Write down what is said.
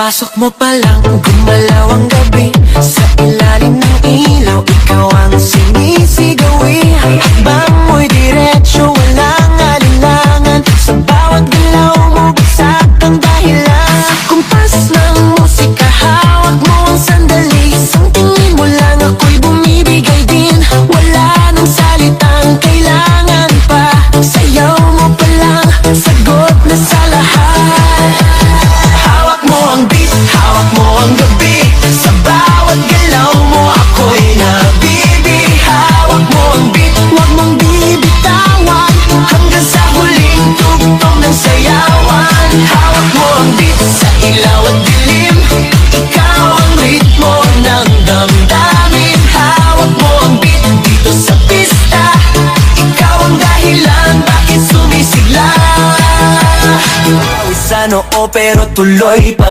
Pagpasok mo pa lang, gumalaw ang gabi. Sa ilalim ng ilaw, ikaw ang sinisigawi. Hakbang mo'y diretsyo, walang alinlangan. Sa bawat galaw mo, bagsak ang dahilan. Sa kumpas ng musika, hawak mo ang sandali. Isang tingin mo lang, ako'y bumibigay din. Wala nang salitang kailangan pa. Sayaw mo pa lang, sagot na sa lahat. Hawak mo ang beat, hawak mo ang gabi. Sa bawat galaw mo, ako'y nabibi. Hawak mo ang beat, huwag mong bibitawan. Hanggang sa huling tugtog ng sayawan. Hawak mo ang beat, sa ilaw at dilim. Ikaw ang ritmo ng damdamin. Hawak mo ang beat, dito sa pista. Ikaw ang dahilan, bakit sumisigla. Sa noo pero tuloy pa.